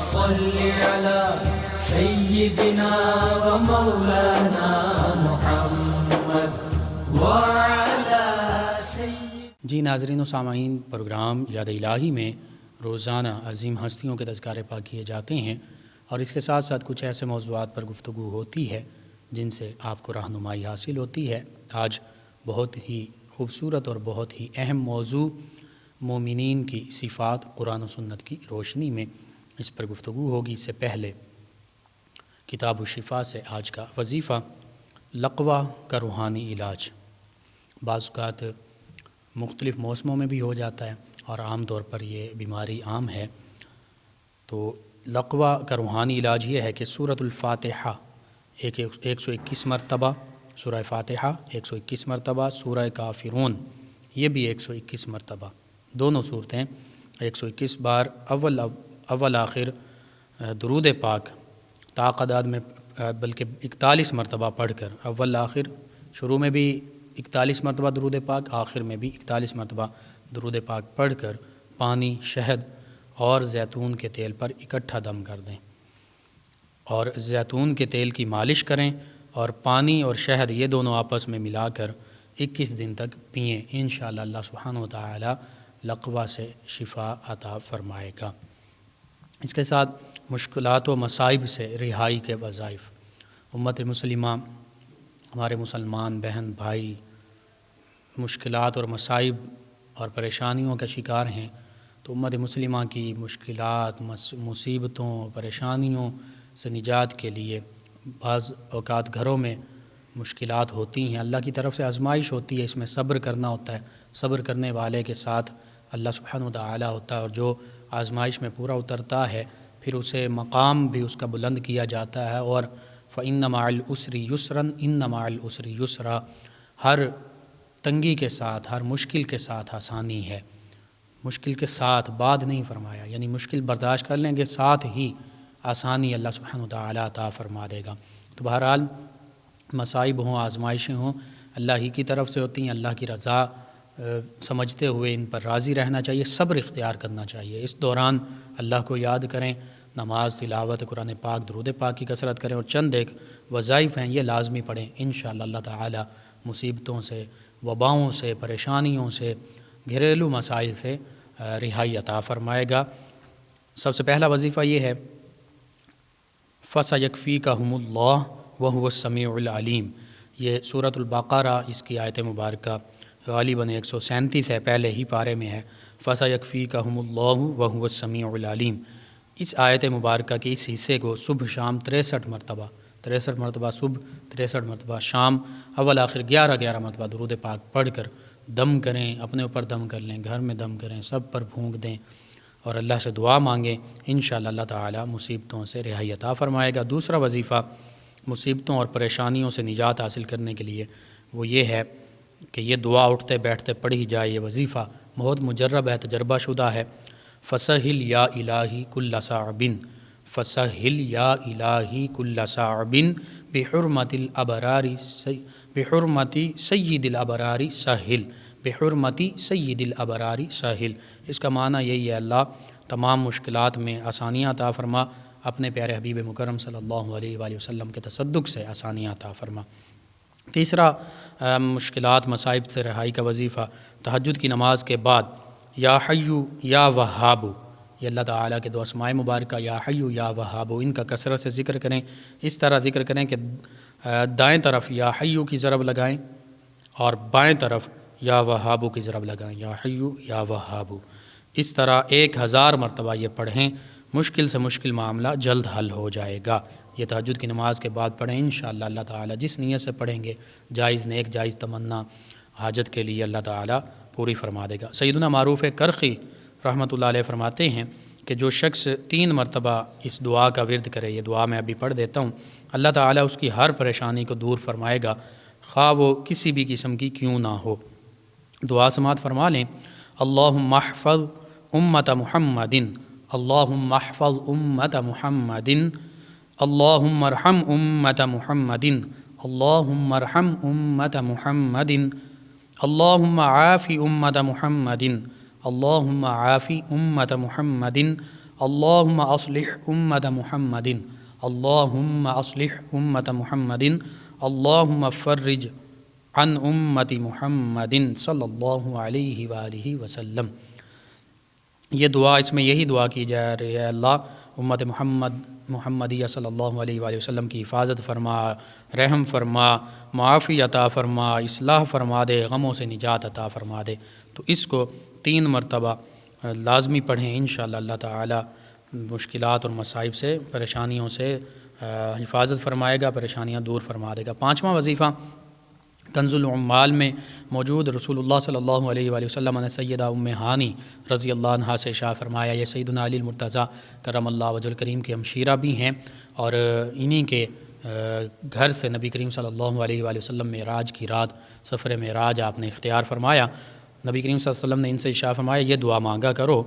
صل على سيدنا ومولانا محمد وعلى سيدنا. جی ناظرین و سامعین، پروگرام یاد الہی میں روزانہ عظیم ہستیوں کے تذکارے پاک کیے جاتے ہیں اور اس کے ساتھ ساتھ کچھ ایسے موضوعات پر گفتگو ہوتی ہے جن سے آپ کو رہنمائی حاصل ہوتی ہے. آج بہت ہی خوبصورت اور بہت ہی اہم موضوع مومنین کی صفات قرآن و سنت کی روشنی میں اس پر گفتگو ہوگی. اس سے پہلے کتاب الشفا سے آج کا وظیفہ لقوہ کا روحانی علاج. بعض اوقات مختلف موسموں میں بھی ہو جاتا ہے اور عام طور پر یہ بیماری عام ہے. تو لقوہ کا روحانی علاج یہ ہے کہ سورۃ الفاتحہ 121 مرتبہ، سورہ فاتحہ 121 مرتبہ، سورہ کافرون یہ بھی 121 مرتبہ، دونوں صورتیں 121 بار اول آخر درود پاک تعداد میں بلکہ 41 مرتبہ پڑھ کر، اول آخر شروع میں بھی 41 مرتبہ درود پاک، آخر میں بھی 41 مرتبہ درود پاک پڑھ کر پانی، شہد اور زیتون کے تیل پر اکٹھا دم کر دیں اور زیتون کے تیل کی مالش کریں اور پانی اور شہد یہ دونوں آپس میں ملا کر 21 دن تک پئیں. انشاءاللہ اللہ سبحانہ و تعالی لقوہ سے شفا عطا فرمائے گا. اس کے ساتھ مشکلات و مصائب سے رہائی کے وظائف. امت مسلمہ، ہمارے مسلمان بہن بھائی مشکلات اور مصائب اور پریشانیوں کا شکار ہیں. تو امت مسلمہ کی مشکلات، مصیبتوں، پریشانیوں سے نجات کے لیے بعض اوقات گھروں میں مشکلات ہوتی ہیں، اللہ کی طرف سے آزمائش ہوتی ہے، اس میں صبر کرنا ہوتا ہے. صبر کرنے والے کے ساتھ اللہ سبحانہ و تعالی ہوتا ہے اور جو آزمائش میں پورا اترتا ہے پھر اسے مقام بھی اس کا بلند کیا جاتا ہے. اور فَإِنَّ مَعَ الْعُسْرِ يُسْرًا إِنَّ مَعَ الْعُسْرِ يُسْرًا، ہر تنگی کے ساتھ، ہر مشکل کے ساتھ آسانی ہے. مشکل کے ساتھ بعد نہیں فرمایا، یعنی مشکل برداشت کر لیں گے ساتھ ہی آسانی اللہ سبحانہ و تعالی عطا فرما دے گا. تو بہرحال مصائب ہوں، آزمائشیں ہوں، اللہ ہی کی طرف سے ہوتی ہیں. اللہ کی رضا سمجھتے ہوئے ان پر راضی رہنا چاہیے، صبر اختیار کرنا چاہیے. اس دوران اللہ کو یاد کریں، نماز، تلاوت قرآن پاک، درود پاک کی کثرت کریں اور چند ایک وظائف ہیں یہ لازمی پڑھیں. انشاءاللہ اللہ تعالی مصیبتوں سے، وباؤں سے، پریشانیوں سے، گھریلو مسائل سے رہائی عطا فرمائے گا. سب سے پہلا وظیفہ یہ ہے فَسَيَكْفِيكَهُمُ اللَّهُ وَهُوَ السَّمِيعُ الْعَلِيمُ. یہ سورۃ البقرہ اس کی آیت مبارکہ غالباً 137 ہے، پہلے ہی پارے میں ہے. فَسَيَكْفِيكَهُمُ اللَّهُ وَهُوَ السَّمِيعُ الْعَلِيمُ. اس آیت مبارکہ کے اس حصے کو صبح شام 63 مرتبہ صبح، 63 مرتبہ شام، اول آخر 11 مرتبہ درود پاک پڑھ کر دم کریں. اپنے اوپر دم کر لیں، گھر میں دم کریں، سب پر پھونک دیں اور اللہ سے دعا مانگیں. انشاءاللہ اللہ تعالی مصیبتوں سے رہائی عطا فرمائے گا. دوسرا وظیفہ مصیبتوں اور پریشانیوں سے نجات حاصل کرنے کے لیے وہ یہ ہے کہ یہ دعا اٹھتے بیٹھتے پڑھی جائے. یہ وظیفہ بہت مجرب ہے، تجربہ شدہ ہے. فَسَهِلْ يَا إِلَٰهِ كُلَّ صَعْبٍ فَسَهِلْ يَا إِلَٰهِ كُلَّ صَعْبٍ بِحُرْمَةِ سَيِّدِ الْأَبْرَارِ سَهِلْ بِحُرْمَةِ سَيِّدِ الْأَبْرَارِ سَهِلْ. اس کا معنی یہی ہے، اللہ تمام مشکلات میں آسانیاں عطا فرما، اپنے پیارے حبیب مکرم صلی اللہ علیہ وآلہ وسلم کے تصدق سے آسانیاں عطا فرما. تیسرا مشکلات مصائب سے رہائی کا وظیفہ تہجد کی نماز کے بعد یا حیو یا وہاب، یہ اللہ تعالیٰ کے دو اسماء مبارکہ یا حیو یا وہاب، ان کا کثرت سے ذکر کریں. اس طرح ذکر کریں کہ دائیں طرف یا حیو کی ضرب لگائیں اور بائیں طرف یا وہابو کی ضرب لگائیں، یا حیو یا وہابو. اس طرح 1000 مرتبہ یہ پڑھیں، مشکل سے مشکل معاملہ جلد حل ہو جائے گا. یہ تہجد کی نماز کے بعد پڑھیں. انشاءاللہ اللہ تعالی جس نیت سے پڑھیں گے، جائز نیک جائز تمنا حاجت کے لیے اللہ تعالی پوری فرما دے گا. سیدنا معروف کرخی رحمۃ اللہ علیہ فرماتے ہیں کہ جو شخص 3 مرتبہ اس دعا کا ورد کرے، یہ دعا میں ابھی پڑھ دیتا ہوں، اللہ تعالی اس کی ہر پریشانی کو دور فرمائے گا، خواہ وہ کسی بھی قسم کی کیوں نہ ہو. دعا سماعت فرما لیں. اللہم احفظ امت محمد، اللہم احفظ امت محمد، اللہم ارحم امت محمد، اللہم ارحم امت محمد، اللہم عافی امت محمد، اللہم عافی امت محمد، اللہم اصلح امت محمد اللہم اصلح امت محمد اللہم فرج عن امت محمد صلی اللہ علیہ وآلہ وسلم۔ یہ دعا، اس میں یہی دعا کی جا رہی ہے، اللہ امت محمدیہ صلی اللہ علیہ وآلہ وسلم کی حفاظت فرما، رحم فرما، معافی عطا فرما، اصلاح فرما دے، غموں سے نجات عطا فرما دے۔ تو اس کو 3 مرتبہ لازمی پڑھیں، انشاءاللہ اللہ تعالی مشکلات اور مصائب سے، پریشانیوں سے حفاظت فرمائے گا، پریشانیاں دور فرما دے گا۔ 5واں وظیفہ کنز العمال میں موجود رسول اللہ صلی اللہ علیہ وآلہ وسلم نے سیدہ ام ہانی رضی اللہ عنہا سے ارشاد فرمایا، یہ سیدنا علی المرتضیٰ کرم اللہ وجہ الکریم کے ہمشیرہ بھی ہیں، اور انہی کے گھر سے نبی کریم صلی اللہ علیہ وآلہ وسلم معراج کی رات، سفر معراج آپ نے اختیار فرمایا۔ نبی کریم صلی اللہ علیہ وسلم نے ان سے ارشاد فرمایا، یہ دعا مانگا کرو،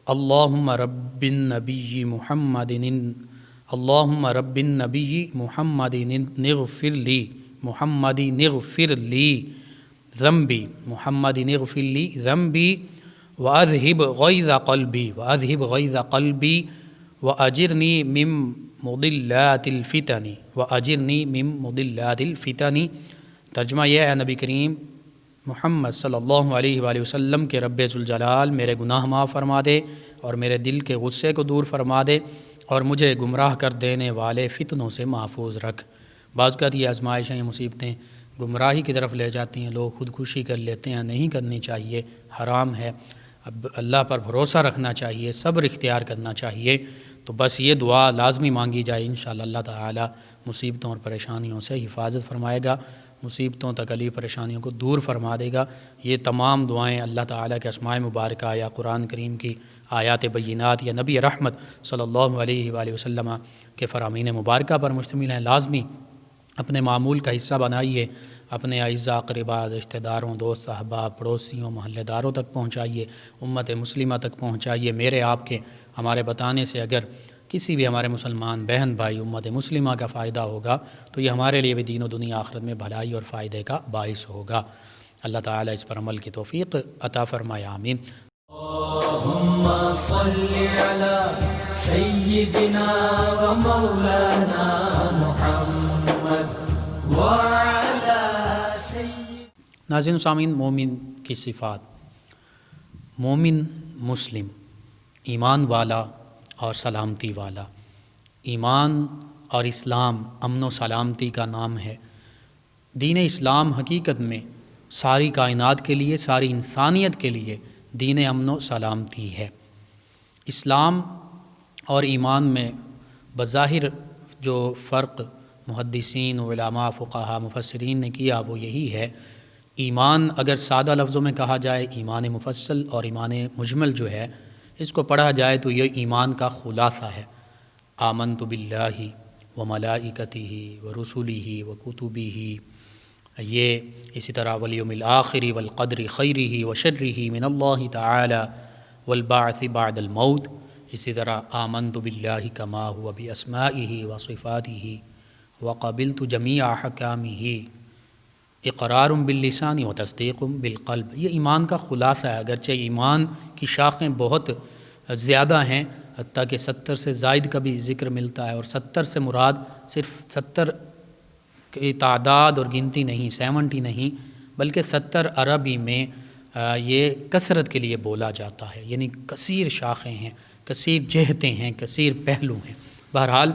اللہم رب النبی محمد اللہم رب النبی محمد اغفر لی محمد اغفر لی ذنبی محمد اغفر لی ذنبی واذہب غیظ قلبی واجرنی من مضلات الفتن۔ ترجمہ یہ ہے، نبی کریم محمد صلی اللہ علیہ وآلہ وسلم کے رب ذوالجلال میرے گناہ معاف فرما دے، اور میرے دل کے غصے کو دور فرما دے، اور مجھے گمراہ کر دینے والے فتنوں سے محفوظ رکھ۔ بعض اوقات یہ آزمائشیں، یہ مصیبتیں گمراہی کی طرف لے جاتی ہیں، لوگ خودکشی کر لیتے ہیں، نہیں کرنی چاہیے، حرام ہے۔ اب اللہ پر بھروسہ رکھنا چاہیے، صبر اختیار کرنا چاہیے۔ تو بس یہ دعا لازمی مانگی جائے، انشاءاللہ اللہ تعالی مصیبتوں اور پریشانیوں سے حفاظت فرمائے گا، مصیبتوں تکلیف پریشانیوں کو دور فرما دے گا۔ یہ تمام دعائیں اللہ تعالیٰ کے اسماء مبارکہ یا قرآن کریم کی آیات بینات یا نبی رحمت صلی اللہ علیہ وآلہ وسلم کے فرامین مبارکہ پر مشتمل ہیں۔ لازمی اپنے معمول کا حصہ بنائیے، اپنے اعزاء اقرباء، رشتہ داروں، دوست احباب، پڑوسیوں، محلہ داروں تک پہنچائیے، امت مسلمہ تک پہنچائیے۔ میرے آپ کے، ہمارے بتانے سے اگر کسی بھی ہمارے مسلمان بہن بھائی امت مسلمہ کا فائدہ ہوگا تو یہ ہمارے لیے بھی دین و دنیا آخرت میں بھلائی اور فائدے کا باعث ہوگا۔ اللہ تعالیٰ اس پر عمل کی توفیق عطا فرمائے، آمین۔ اللہم صلی علی سیدنا و مولانا محمد وعلی سید۔ ناظرین و سامعین، مومن کی صفات: مومن مسلم، ایمان والا اور سلامتی والا۔ ایمان اور اسلام امن و سلامتی کا نام ہے۔ دین اسلام حقیقت میں ساری کائنات کے لیے، ساری انسانیت کے لیے دین امن و سلامتی ہے۔ اسلام اور ایمان میں بظاہر جو فرق محدثین، علماء، فقہاء، مفسرین نے کیا وہ یہی ہے، ایمان اگر سادہ لفظوں میں کہا جائے، ایمان مفصل اور ایمان مجمل جو ہے، اس کو پڑھا جائے تو یہ ایمان کا خلاصہ ہے۔ آمنت باللہ و ملائکتہ و رسلہ و کتبہ، یہ اسی طرح والیوم الآخر والقدر خیرہ و شرہ من اللہ تعالی والبعث بعد الموت، اسی طرح آمنت باللہ کما ہوا باسمائہ و صفاتہ وقبلت جمیع احکامہ، اقرار باللسان و تصدیق بالقلب۔ یہ ایمان کا خلاصہ ہے۔ اگرچہ ایمان کی شاخیں بہت زیادہ ہیں، حتیٰ کہ 70 سے زائد کا بھی ذکر ملتا ہے، اور 70 سے مراد صرف 70 کی تعداد اور گنتی نہیں، 70 نہیں، بلکہ 70 عربی میں یہ کثرت کے لیے بولا جاتا ہے، یعنی کثیر شاخیں ہیں، کثیر جہتیں ہیں، کثیر پہلو ہیں۔ بہرحال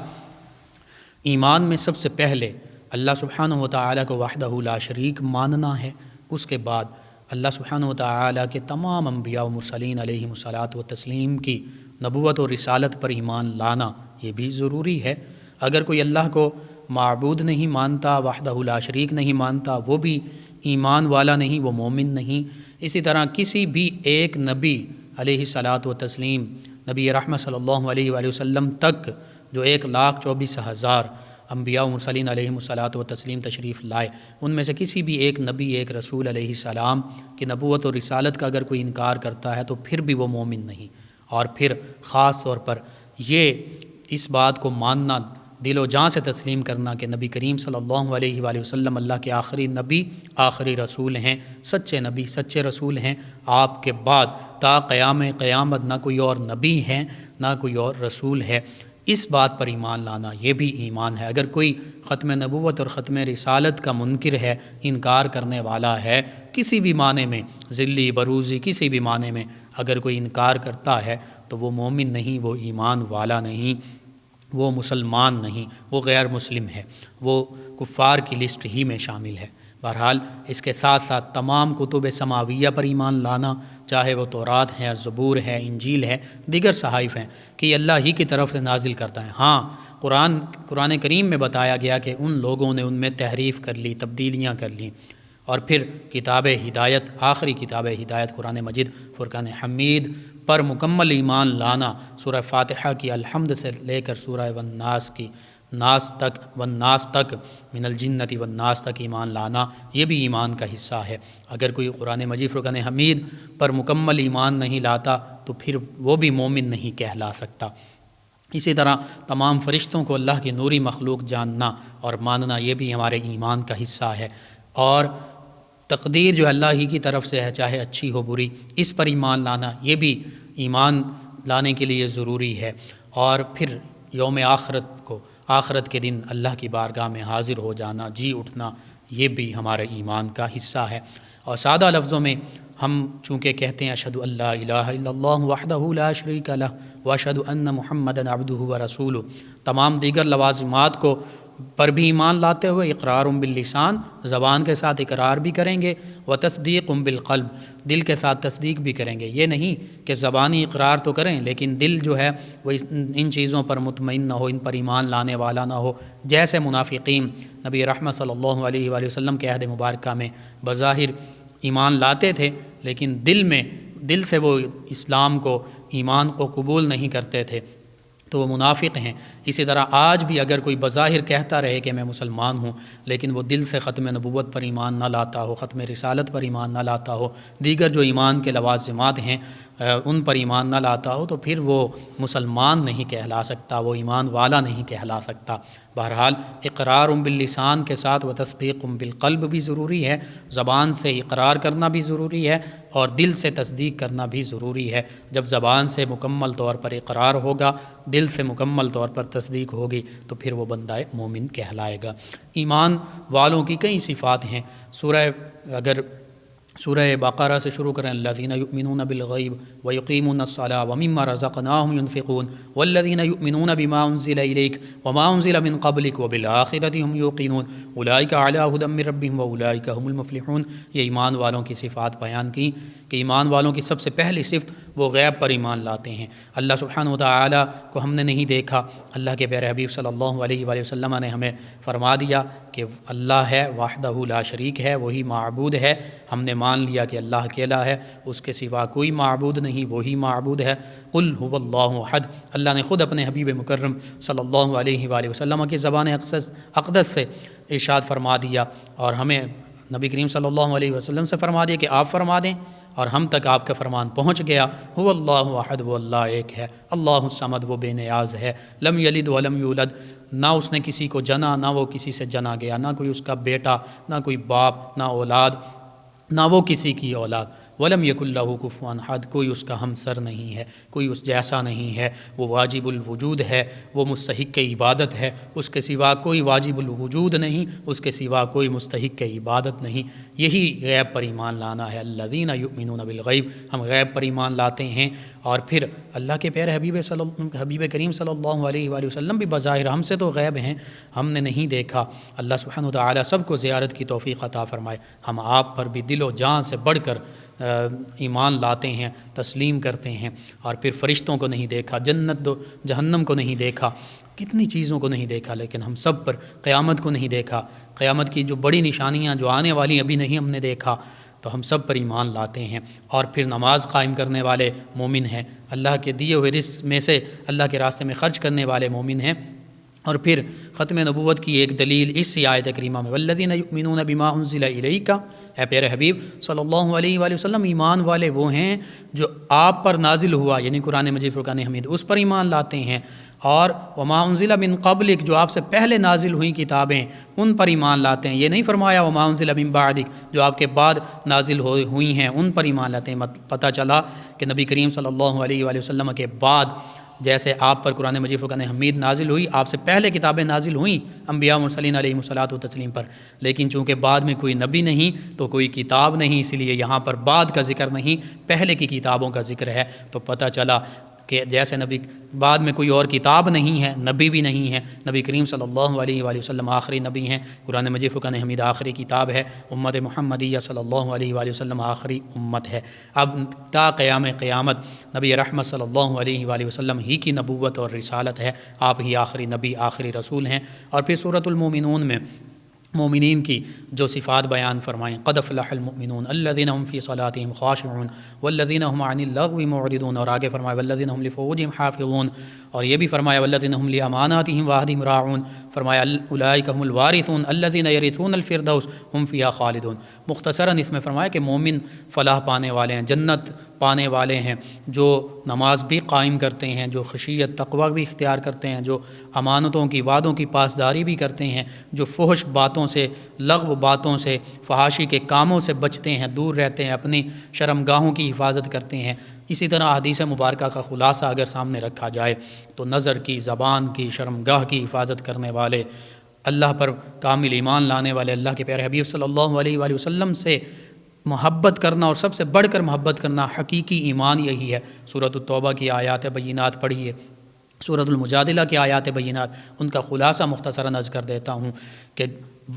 ایمان میں سب سے پہلے اللہ سبحانہ و تعالیٰ کو وحدہ لا شریک ماننا ہے، اس کے بعد اللہ سبحانہ و تعالیٰ کے تمام انبیاء و مرسلین علیہم الصلاۃ و تسلیم کی نبوت و رسالت پر ایمان لانا یہ بھی ضروری ہے۔ اگر کوئی اللہ کو معبود نہیں مانتا، وحدہ لا شریک نہیں مانتا، وہ بھی ایمان والا نہیں، وہ مومن نہیں۔ اسی طرح کسی بھی ایک نبی علیہ الصلاۃ و تسلیم، نبی رحمت صلی اللہ علیہ وآلہ وسلم تک جو 1,24,000 انبیاء و مرسلین علیہم الصلاۃ و تسلیم تشریف لائے، ان میں سے کسی بھی ایک نبی، ایک رسول علیہ السلام کی نبوت و رسالت کا اگر کوئی انکار کرتا ہے تو پھر بھی وہ مومن نہیں۔ اور پھر خاص طور پر یہ اس بات کو ماننا، دل و جان سے تسلیم کرنا کہ نبی کریم صلی اللہ علیہ وآلہ وسلم اللہ کے آخری نبی، آخری رسول ہیں، سچے نبی، سچے رسول ہیں۔ آپ کے بعد تا قیامت نہ کوئی اور نبی ہیں، نہ کوئی اور رسول ہے، اس بات پر ایمان لانا یہ بھی ایمان ہے۔ اگر کوئی ختم نبوت اور ختم رسالت کا منکر ہے، انکار کرنے والا ہے، کسی بھی معنی میں، ذلی بروزی کسی بھی معنی میں اگر کوئی انکار کرتا ہے تو وہ مومن نہیں، وہ ایمان والا نہیں، وہ مسلمان نہیں، وہ غیر مسلم ہے، وہ کفار کی لسٹ ہی میں شامل ہے۔ بہرحال اس کے ساتھ ساتھ تمام کتب سماویہ پر ایمان لانا، چاہے وہ تورات ہے، زبور ہے، انجیل ہے، دیگر صحائف ہیں، کہ یہ اللہ ہی کی طرف سے نازل کرتا ہے۔ ہاں، قرآن کریم میں بتایا گیا کہ ان لوگوں نے ان میں تحریف کر لی، تبدیلیاں کر لیں، اور پھر کتاب ہدایت، آخری کتاب ہدایت قرآن مجید فرقان حمید پر مکمل ایمان لانا، سورہ فاتحہ کی الحمد سے لے کر سورہ والناس تک من الجنت والناس تک ایمان لانا، یہ بھی ایمان کا حصہ ہے۔ اگر کوئی قرآن مجید فرقان حمید پر مکمل ایمان نہیں لاتا تو پھر وہ بھی مومن نہیں کہلا سکتا۔ اسی طرح تمام فرشتوں کو اللہ کی نوری مخلوق جاننا اور ماننا، یہ بھی ہمارے ایمان کا حصہ ہے۔ اور تقدیر جو اللہ ہی کی طرف سے ہے، چاہے اچھی ہو بری، اس پر ایمان لانا، یہ بھی ایمان لانے کے لیے ضروری ہے۔ اور پھر یوم آخرت کے دن اللہ کی بارگاہ میں حاضر ہو جانا، جی اٹھنا، یہ بھی ہمارے ایمان کا حصہ ہے۔ اور سادہ لفظوں میں ہم چونکہ کہتے ہیں اشہد ان لا الہ الا اللہ وحدہ لا شریک لہ واشہد ان محمدا عبدہ ورسولہ، تمام دیگر لوازمات کو پر بھی ایمان لاتے ہوئے اقرار باللسان، زبان کے ساتھ اقرار بھی کریں گے، وتصدیق بالقلب، دل کے ساتھ تصدیق بھی کریں گے۔ یہ نہیں کہ زبانی اقرار تو کریں لیکن دل جو ہے وہ ان چیزوں پر مطمئن نہ ہو، ان پر ایمان لانے والا نہ ہو، جیسے منافقین نبی رحمت صلی اللہ علیہ وآلہ وسلم کے عہد مبارکہ میں بظاہر ایمان لاتے تھے لیکن دل سے وہ اسلام کو، ایمان کو قبول نہیں کرتے تھے، تو وہ منافق ہیں۔ اسی طرح آج بھی اگر کوئی بظاہر کہتا رہے کہ میں مسلمان ہوں لیکن وہ دل سے ختم نبوت پر ایمان نہ لاتا ہو، ختم رسالت پر ایمان نہ لاتا ہو، دیگر جو ایمان کے لوازمات ہیں ان پر ایمان نہ لاتا ہو، تو پھر وہ مسلمان نہیں کہلا سکتا، وہ ایمان والا نہیں کہلا سکتا۔ بہرحال اقرار باللسان کے ساتھ و تصدیق بالقلب بھی ضروری ہے، زبان سے اقرار کرنا بھی ضروری ہے اور دل سے تصدیق کرنا بھی ضروری ہے۔ جب زبان سے مکمل طور پر اقرار ہوگا، دل سے مکمل طور پر تصدیق ہوگی، تو پھر وہ بندہ مومن کہلائے گا۔ ایمان والوں کی کئی صفات ہیں۔ سورہ بقرہ سے شروع کریں، الذین یؤمنون بالغیب ویقیمون الصلاۃ ومما رزقناہم ینفقون والذین یؤمنون بما انزل الیک وما انزل من قبلک وبالآخرۃ هم یوقنون اولئک علی ھدی من ربہم واولئک هم المفلحون۔ یہ ایمان والوں کی صفات بیان کی کہ ایمان والوں کی سب سے پہلی صفت وہ غیب پر ایمان لاتے ہیں۔ اللہ سبحانہ وتعالی کو ہم نے نہیں دیکھا، اللہ کے پیارے حبیب صلی اللہ علیہ وآلہ وسلم نے ہمیں فرما دیا کہ اللہ ہے، وحدہ لا شریک ہے، وہی معبود ہے۔ ہم نے مان لیا کہ اللہ اکیلا ہے، اس کے سوا کوئی معبود نہیں، وہی معبود ہے۔ قل هو اللہ احد، اللہ نے خود اپنے حبیب مکرم صلی اللہ علیہ وآلہ وسلم کی زبان اقدس سے ارشاد فرما دیا، اور ہمیں نبی کریم صلی اللہ علیہ وسلم سے فرما دیا کہ آپ فرما دیں، اور ہم تک آپ کا فرمان پہنچ گیا۔ هو اللہ احد، وہ اللہ ایک ہے، اللہ الصمد، وہ بے نیاز ہے، لم یلد ولم یولد، نہ اس نے کسی کو جنا، نہ وہ کسی سے جنا گیا، نہ کوئی اس کا بیٹا، نہ کوئی باپ، نہ اولاد، نہ وہ کسی کی اولاد، ولم یکن لہ کفوا احد، کوئی اس کا ہمسر نہیں ہے، کوئی اس جیسا نہیں ہے، وہ واجب الوجود ہے، وہ مستحق عبادت ہے، اس کے سوا کوئی واجب الوجود نہیں، اس کے سوا کوئی مستحق عبادت نہیں۔ یہی غیب پر ایمان لانا ہے۔ الذین یؤمنون بالغیب، ہم غیب پر ایمان لاتے ہیں۔ اور پھر اللہ کے پیارے حبیب کریم صلی اللہ علیہ وآلہ وسلم بھی بظاہر ہم سے تو غیب ہیں، ہم نے نہیں دیکھا۔ اللہ سبحانہ وتعالی سب کو زیارت کی توفیق عطا فرمائے۔ ہم آپ پر بھی دل و جان سے بڑھ کر ایمان لاتے ہیں، تسلیم کرتے ہیں۔ اور پھر فرشتوں کو نہیں دیکھا، جنت جہنم کو نہیں دیکھا، کتنی چیزوں کو نہیں دیکھا، لیکن ہم سب پر، قیامت کو نہیں دیکھا، قیامت کی جو بڑی نشانیاں جو آنے والی ابھی نہیں ہم نے دیکھا، تو ہم سب پر ایمان لاتے ہیں۔ اور پھر نماز قائم کرنے والے مومن ہیں، اللہ کے دیے ہوئے رزق میں سے اللہ کے راستے میں خرچ کرنے والے مومن ہیں۔ اور پھر ختم نبوت کی ایک دلیل اس آیت کریمہ میں، والذین یؤمنون بما انزل الیک، اے پیارے حبیب صلی اللہ علیہ وآلہ وسلم، ایمان والے وہ ہیں جو آپ پر نازل ہوا، یعنی قرآن مجید فرقان حمید، اس پر ایمان لاتے ہیں۔ اور وما انزل من قبلک، جو آپ سے پہلے نازل ہوئی کتابیں ان پر ایمان لاتے ہیں۔ یہ نہیں فرمایا وما انزل من بعدک، جو آپ کے بعد نازل ہوئی ہیں ان پر ایمان لاتے ہیں۔ پتہ چلا کہ نبی کریم صلی اللہ علیہ وآلہ وسلم کے بعد جیسے آپ پر قرآن مجید فرقان حمید نازل ہوئی، آپ سے پہلے کتابیں نازل ہوئیں انبیاء مرسلین علیہ الصلاۃ والتسلیم پر، لیکن چونکہ بعد میں کوئی نبی نہیں تو کوئی کتاب نہیں، اس لیے یہاں پر بعد کا ذکر نہیں، پہلے کی کتابوں کا ذکر ہے۔ تو پتہ چلا کہ جیسے نبی بعد میں کوئی اور کتاب نہیں ہے، نبی بھی نہیں ہے، نبی کریم صلی اللہ علیہ وآلہ وسلم آخری نبی ہیں، قرآن مجید فرقان حمید آخری کتاب ہے، امت محمدیہ صلی اللہ علیہ وآلہ وسلم آخری امت ہے۔ اب تا قیام قیامت نبی رحمت صلی اللہ علیہ وآلہ وسلم ہی کی نبوت اور رسالت ہے، آپ ہی آخری نبی آخری رسول ہیں۔ اور پھر سورۃ المومنون میں مومنین کی جو صفات بیان فرمائیں، قد افلح المؤمنون الذین هم فی صلاتهم خاشعون والذین هم عن اللغو معرضون، اور آگے فرمایا والذین هم لفروجهم حافظون، اور یہ بھی فرمایا والذین هم لاماناتهم وعہدهم راعون، فرمایا اولئک هم الوارثون الذین یرثون الفردوس هم فیہا خالدون۔ مختصراً اس میں فرمایا کہ مومن فلاح پانے والے ہیں، جنت پانے والے ہیں، جو نماز بھی قائم کرتے ہیں، جو خشیت تقوی بھی اختیار کرتے ہیں، جو امانتوں کی وعدوں کی پاسداری بھی کرتے ہیں، جو فحش باتوں سے لغو باتوں سے فحاشی کے کاموں سے بچتے ہیں، دور رہتے ہیں، اپنی شرمگاہوں کی حفاظت کرتے ہیں۔ اسی طرح حدیث مبارکہ کا خلاصہ اگر سامنے رکھا جائے تو نظر کی، زبان کی، شرمگاہ کی حفاظت کرنے والے، اللہ پر کامل ایمان لانے والے، اللہ کے پیارے حبیب صلی اللہ علیہ وآلہ وسلم سے محبت کرنا اور سب سے بڑھ کر محبت کرنا حقیقی ایمان یہی ہے۔ سورۃ التوبہ کی آیات بینات پڑھیے، سورۃ المجادلہ کی آیات بینات، ان کا خلاصہ مختصراً عرض کر دیتا ہوں کہ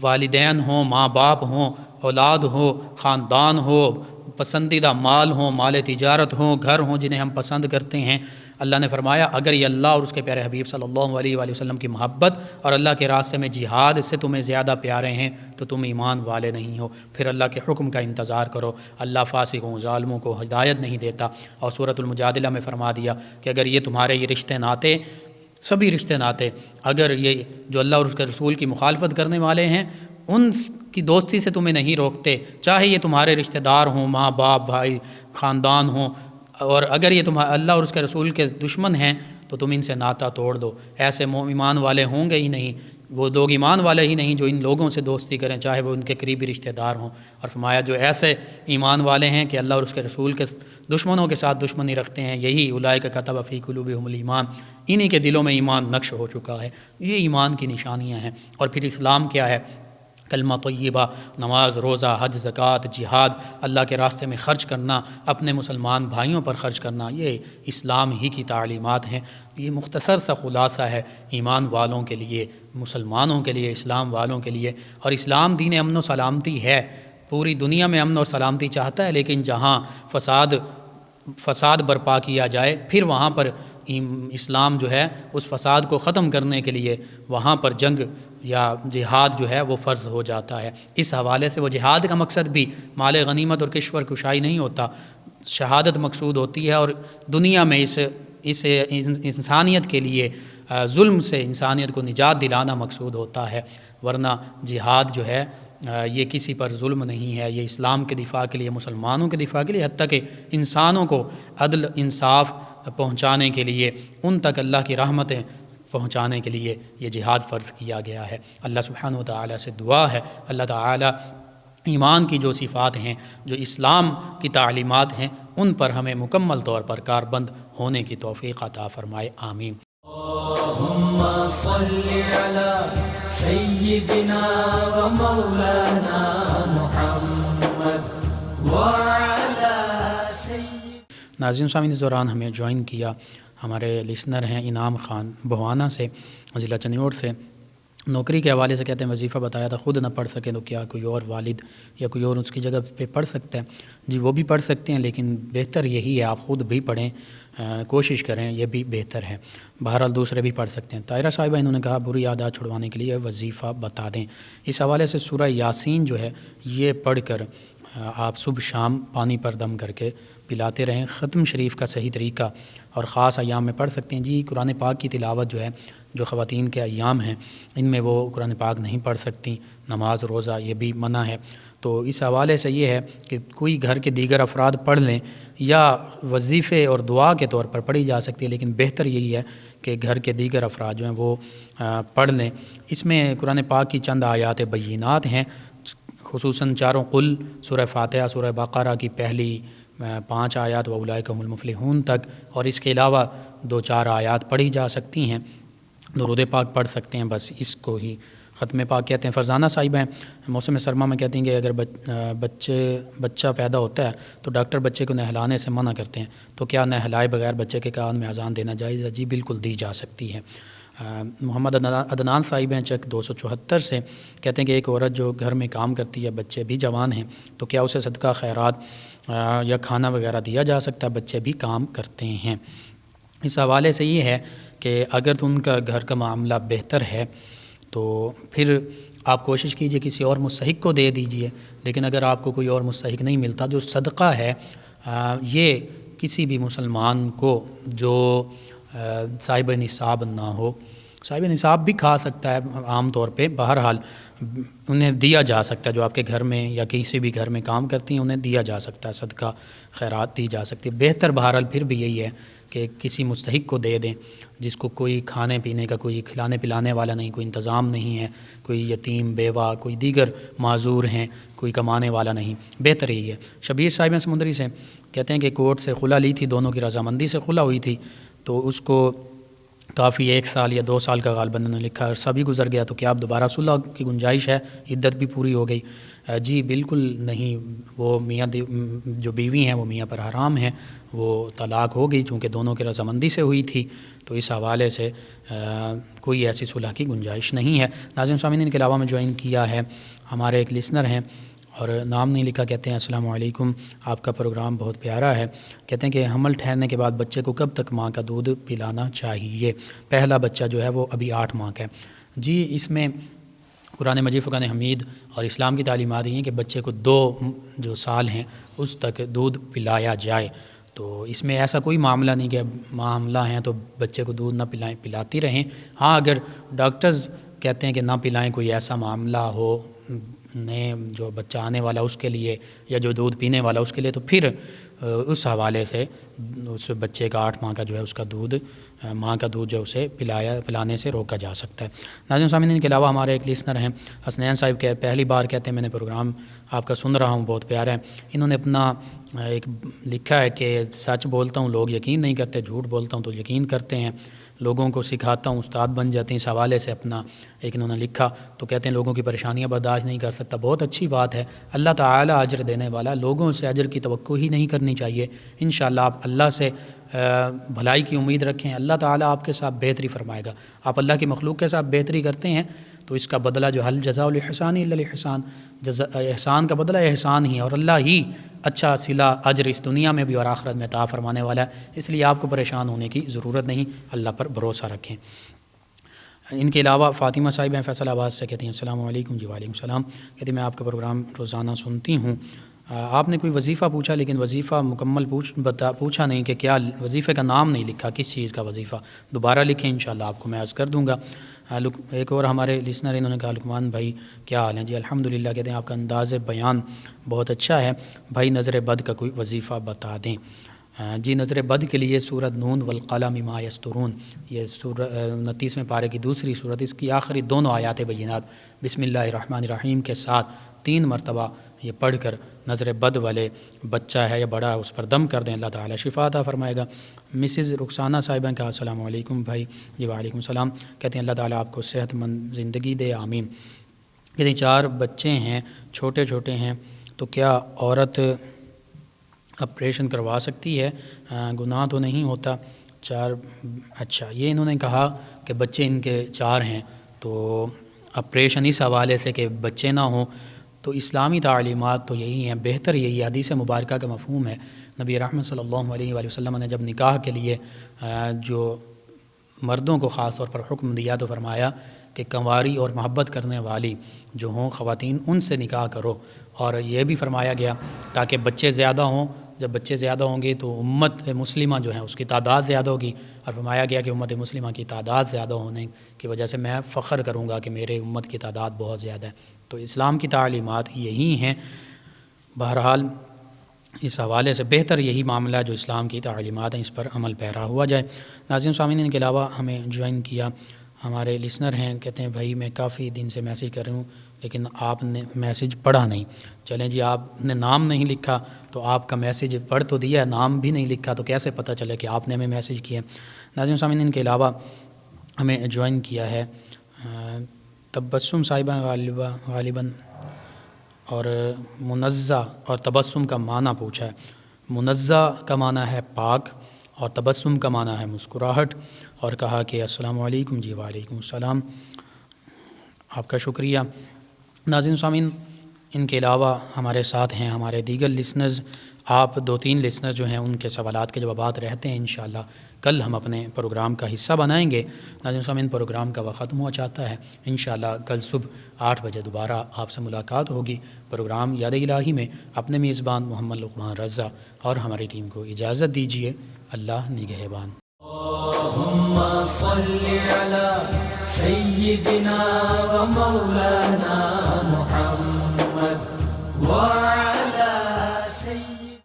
والدین ہوں، ماں باپ ہوں، اولاد ہو، خاندان ہو، پسندیدہ مال ہوں، مال تجارت ہوں، گھر ہوں جنہیں ہم پسند کرتے ہیں، اللہ نے فرمایا اگر یہ اللہ اور اس کے پیارے حبیب صلی اللہ علیہ وآلہ وسلم کی محبت اور اللہ کے راستے میں جہاد سے تمہیں زیادہ پیارے ہیں تو تم ایمان والے نہیں ہو، پھر اللہ کے حکم کا انتظار کرو۔ اللہ فاسقوں ظالموں کو ہدایت نہیں دیتا۔ اور سورۃ المجادلہ میں فرما دیا کہ اگر یہ تمہارے یہ رشتے ناتے، سبھی رشتے ناتے، اگر یہ جو اللہ اور اس کے رسول کی مخالفت کرنے والے ہیں ان کی دوستی سے تمہیں نہیں روکتے، چاہے یہ تمہارے رشتہ دار ہوں، ماں باپ بھائی خاندان ہوں، اور اگر یہ اللہ اور اس کے رسول کے دشمن ہیں تو تم ان سے ناطہ توڑ دو۔ ایسے ایمان والے ہوں گے ہی نہیں، وہ لوگ ایمان والے ہی نہیں جو ان لوگوں سے دوستی کریں، چاہے وہ ان کے قریبی رشتہ دار ہوں۔ اور فرمایا جو ایسے ایمان والے ہیں کہ اللہ اور اس کے رسول کے دشمنوں کے ساتھ دشمنی رکھتے ہیں، یہی اولئک کتب فی قلوبہم الایمان، انہی کے دلوں میں ایمان نقش ہو چکا ہے۔ یہ ایمان کی نشانیاں ہیں۔ اور پھر اسلام کیا ہے؟ کلمہ طیبہ، نماز، روزہ، حج، زکوٰۃ، جہاد، اللہ کے راستے میں خرچ کرنا، اپنے مسلمان بھائیوں پر خرچ کرنا، یہ اسلام ہی کی تعلیمات ہیں۔ یہ مختصر سا خلاصہ ہے ایمان والوں کے لیے، مسلمانوں کے لیے، اسلام والوں کے لیے۔ اور اسلام دین امن و سلامتی ہے، پوری دنیا میں امن اور سلامتی چاہتا ہے، لیکن جہاں فساد برپا کیا جائے پھر وہاں پر اسلام جو ہے اس فساد کو ختم کرنے کے لیے وہاں پر جنگ یا جہاد جو ہے وہ فرض ہو جاتا ہے۔ اس حوالے سے وہ جہاد کا مقصد بھی مال غنیمت اور کشور کشائی نہیں ہوتا، شہادت مقصود ہوتی ہے، اور دنیا میں اس انسانیت کے لیے ظلم سے انسانیت کو نجات دلانا مقصود ہوتا ہے، ورنہ جہاد جو ہے یہ کسی پر ظلم نہیں ہے، یہ اسلام کے دفاع کے لیے، مسلمانوں کے دفاع کے لیے، حتیٰ کہ انسانوں کو عدل انصاف پہنچانے کے لیے، ان تک اللہ کی رحمتیں پہنچانے کے لیے یہ جہاد فرض کیا گیا ہے۔ اللہ سبحانہ و تعالیٰ سے دعا ہے اللہ تعالیٰ ایمان کی جو صفات ہیں، جو اسلام کی تعلیمات ہیں، ان پر ہمیں مکمل طور پر کاربند ہونے کی توفیق عطا فرمائے، آمین۔ اللہم صلی علی سیدنا و مولانا محمد وعلی سید۔ ناظرین سامعین، اس دوران ہمیں جوائن کیا ہمارے لسنر ہیں انعام خان بھوانا سے، ضلع چنیوڑ سے، نوکری کے حوالے سے کہتے ہیں وظیفہ بتایا تھا، خود نہ پڑھ سکیں تو کیا کوئی اور والد یا کوئی اور اس کی جگہ پہ پڑھ سکتا ہے؟ جی وہ بھی پڑھ سکتے ہیں، لیکن بہتر یہی ہے آپ خود بھی پڑھیں، کوشش کریں، یہ بھی بہتر ہے۔ بہرحال دوسرے بھی پڑھ سکتے ہیں۔ طاہرہ صاحبہ انہوں نے کہا بری عادات چھڑوانے کے لیے وظیفہ بتا دیں۔ اس حوالے سے سورہ یاسین جو ہے یہ پڑھ کر آپ صبح شام پانی پر دم کر کے پلاتے رہیں۔ ختم شریف کا صحیح طریقہ اور خاص ایام میں پڑھ سکتے ہیں۔ جی قرآن پاک کی تلاوت جو ہے، جو خواتین کے ایام ہیں ان میں وہ قرآن پاک نہیں پڑھ سکتی، نماز روزہ یہ بھی منع ہے۔ تو اس حوالے سے یہ ہے کہ کوئی گھر کے دیگر افراد پڑھ لیں، یا وظیفے اور دعا کے طور پر پڑھی جا سکتی ہے، لیکن بہتر یہی ہے کہ گھر کے دیگر افراد جو ہیں وہ پڑھ لیں۔ اس میں قرآن پاک کی چند آیات بینات ہیں، خصوصاً چاروں قل، سورہ فاتحہ، سورہ بقرہ کی پہلی 5 آیات و اولئک هم المفلحون تک، اور اس کے علاوہ 2-4 آیات پڑھی جا سکتی ہیں، درود پاک پڑھ سکتے ہیں، بس اس کو ہی ختم پاک کہتے ہیں۔ فرزانہ صاحب ہیں موسم سرما میں، کہتے ہیں کہ اگر بچہ پیدا ہوتا ہے تو ڈاکٹر بچے کو نہلانے سے منع کرتے ہیں، تو کیا نہلائے بغیر بچے کے کان میں اذان دینا جائز ہے؟ جی بالکل دی جا سکتی ہے۔ محمد عدنان صاحب ہیں چک 274 سے، کہتے ہیں کہ ایک عورت جو گھر میں کام کرتی ہے، بچے بھی جوان ہیں، تو کیا اسے صدقہ خیرات یا کھانا وغیرہ دیا جا سکتا ہے؟ بچے بھی کام کرتے ہیں۔ اس حوالے سے یہ ہے کہ اگر تو ان کا گھر کا معاملہ بہتر ہے تو پھر آپ کوشش کیجئے کسی اور مستحق کو دے دیجئے، لیکن اگر آپ کو کوئی اور مستحق نہیں ملتا، جو صدقہ ہے یہ کسی بھی مسلمان کو جو صاحب نصاب نہ ہو، صاحب نصاب بھی کھا سکتا ہے عام طور پہ، بہرحال انہیں دیا جا سکتا ہے، جو آپ کے گھر میں یا کسی بھی گھر میں کام کرتی ہیں انہیں دیا جا سکتا ہے، صدقہ خیرات دی جا سکتی ہے۔ بہتر بہرحال پھر بھی یہی ہے کہ کسی مستحق کو دے دیں، جس کو کوئی کھانے پینے کا، کوئی کھلانے پلانے والا نہیں، کوئی انتظام نہیں ہے، کوئی یتیم بیوہ، کوئی دیگر معذور ہیں، کوئی کمانے والا نہیں، بہتر یہی ہے۔ شبیر صاحب سمندری سے کہتے ہیں کہ کورٹ سے خلا لی تھی، دونوں کی رضامندی سے خلا ہوئی تھی، تو اس کو کافی 1 سال یا 2 سال کا غالباً انہوں نے لکھا، عرصہ بھی گزر گیا، تو کیا اب دوبارہ صلح کی گنجائش ہے؟ عدت بھی پوری ہو گئی۔ جی بالکل نہیں، وہ میاں جو بیوی ہیں وہ میاں پر حرام ہیں، وہ طلاق ہو گئی چونکہ دونوں کی رضامندی سے ہوئی تھی، تو اس حوالے سے کوئی ایسی صلح کی گنجائش نہیں ہے۔ ناظرین سامعین، کے علاوہ میں جوائن کیا ہے ہمارے ایک لسنر ہیں اور نام نہیں لکھا، کہتے ہیں السلام علیکم، آپ کا پروگرام بہت پیارا ہے۔ کہتے ہیں کہ حمل ٹھہرنے کے بعد بچے کو کب تک ماں کا دودھ پلانا چاہیے؟ پہلا بچہ جو ہے وہ ابھی 8 ماہ کا ہے۔ جی اس میں قرآن مجید، فرقان حمید اور اسلام کی تعلیمات یہ ہیں کہ بچے کو 2 جو سال ہیں اس تک دودھ پلایا جائے، تو اس میں ایسا کوئی معاملہ نہیں کہ ماں حاملہ ہیں تو بچے کو دودھ نہ پلاتی رہیں۔ ہاں اگر ڈاکٹرز کہتے ہیں کہ نہ پلائیں، کوئی ایسا معاملہ ہو نئے جو بچہ آنے والا اس کے لیے یا جو دودھ پینے والا اس کے لیے، تو پھر اس حوالے سے اس بچے کا 8 ماہ کا جو ہے اس کا دودھ، ماں کا دودھ جو اسے پلانے سے روکا جا سکتا ہے۔ ناظرین سامعین، کے علاوہ ہمارے ایک لسنر ہیں حسنین صاحب کے، پہلی بار کہتے ہیں میں نے پروگرام آپ کا سن رہا ہوں، بہت پیارا ہے۔ انہوں نے اپنا ایک لکھا ہے کہ سچ بولتا ہوں لوگ یقین نہیں کرتے، جھوٹ بولتا ہوں تو یقین کرتے ہیں، لوگوں کو سکھاتا ہوں استاد بن جاتے ہیں، اس حوالے سے اپنا ایک انہوں نے لکھا، تو کہتے ہیں لوگوں کی پریشانیاں برداشت نہیں کر سکتا۔ بہت اچھی بات ہے، اللہ تعالیٰ اجر دینے والا، لوگوں سے اجر کی توقع ہی نہیں کرنی چاہیے۔ انشاءاللہ آپ اللہ سے بھلائی کی امید رکھیں، اللہ تعالیٰ آپ کے ساتھ بہتری فرمائے گا۔ آپ اللہ کی مخلوق کے ساتھ بہتری کرتے ہیں تو اس کا بدلہ جو حل جزاء الاحسان الا الاحسان، احسان کا بدلہ احسان ہی، اور اللہ ہی اچھا صلہ اجر اس دنیا میں بھی اور آخرت میں عطا فرمانے والا ہے، اس لیے آپ کو پریشان ہونے کی ضرورت نہیں، اللہ پر بھروسہ رکھیں۔ ان کے علاوہ فاطمہ صاحب ہیں فیصل آباد سے، کہتی ہیں السلام علیکم۔ جی وعلیکم السلام، کہتی ہیں میں آپ کا پروگرام روزانہ سنتی ہوں۔ آپ نے کوئی وظیفہ پوچھا لیکن وظیفہ مکمل پوچھا نہیں کہ کیا وظیفے کا نام نہیں لکھا، کس چیز کا وظیفہ، دوبارہ لکھیں انشاءاللہ آپ کو میں عرض کر دوں گا۔ ایک اور ہمارے لسنر انہوں نے کہا لقمان بھائی کیا حال ہیں؟ جی الحمدللہ، کہتے ہیں آپ کا انداز بیان بہت اچھا ہے بھائی، نظر بد کا کوئی وظیفہ بتا دیں۔ جی نظر بد کے لیے سورۃ نون والقلم ما یسطرون، یہ 29ویں پارے کی دوسری سورت، اس کی آخری دونوں آیات بینات بسم اللہ الرحمن الرحیم کے ساتھ 3 مرتبہ یہ پڑھ کر نظر بد والے بچہ ہے یا بڑا اس پر دم کر دیں، اللہ تعالیٰ شفا عطا فرمائے گا۔ مسز رخسانہ صاحبہ کا السلام علیکم بھائی۔ جی وعلیکم السلام، کہتے ہیں اللہ تعالیٰ آپ کو صحت مند زندگی دے، آمین۔ کہتے ہیں 4 بچے ہیں، چھوٹے چھوٹے ہیں، تو کیا عورت آپریشن کروا سکتی ہے؟ گناہ تو نہیں ہوتا؟ 4 اچھا، یہ انہوں نے کہا کہ بچے ان کے 4 ہیں، تو آپریشن اس حوالے سے کہ بچے نہ ہوں، تو اسلامی تعلیمات تو یہی ہیں، بہتر یہی حدیث مبارکہ کا مفہوم ہے۔ نبی رحمت صلی اللہ علیہ وآلہ وسلم نے جب نکاح کے لیے جو مردوں کو خاص طور پر حکم دیا تو فرمایا کہ کنواری اور محبت کرنے والی جو ہوں خواتین ان سے نکاح کرو، اور یہ بھی فرمایا گیا تاکہ بچے زیادہ ہوں، جب بچے زیادہ ہوں گے تو امت مسلمہ جو ہے اس کی تعداد زیادہ ہوگی، اور فرمایا گیا کہ امت مسلمہ کی تعداد زیادہ ہونے کی وجہ سے میں فخر کروں گا کہ میرے امت کی تعداد بہت زیادہ ہے۔ تو اسلام کی تعلیمات یہی ہیں، بہرحال اس حوالے سے بہتر یہی معاملہ جو اسلام کی تعلیمات ہیں اس پر عمل پیرا ہوا جائے۔ ناظرین سامعین، ان کے علاوہ ہمیں جوائن کیا ہمارے لسنر ہیں، کہتے ہیں بھائی میں کافی دن سے میسیج کر رہی ہوں، لیکن آپ نے میسیج پڑھا نہیں. چلیں جی, آپ نے نام نہیں لکھا تو آپ کا میسیج پڑھ تو دیا, نام بھی نہیں لکھا تو کیسے پتہ چلے کہ آپ نے ہمیں میسیج کیا. ناظرین سامعین, ان کے علاوہ ہمیں جوائن کیا ہے تبسم صاحبہ غالباً, اور منزہ اور تبسم کا معنی پوچھا ہے. منزہ کا معنی ہے پاک اور تبسم کا معنی ہے مسکراہٹ, اور کہا کہ السلام علیکم. جی وعلیکم السلام, آپ کا شکریہ. ناظرین سامعین, ان کے علاوہ ہمارے ساتھ ہیں ہمارے دیگر لسنرز. آپ 2-3 لسنر جو ہیں ان کے سوالات کے جوابات رہتے ہیں. انشاءاللہ کل ہم اپنے پروگرام کا حصہ بنائیں گے. ناظرین سامعین, پروگرام کا وقت ختم ہوا چاہتا ہے. انشاءاللہ کل صبح 8 بجے دوبارہ آپ سے ملاقات ہوگی. پروگرام یاد الہی میں اپنے میزبان محمد لقمان رضا اور ہماری ٹیم کو اجازت دیجیے. اللہ نگہبان. اللهم صل على سيدنا ومولانا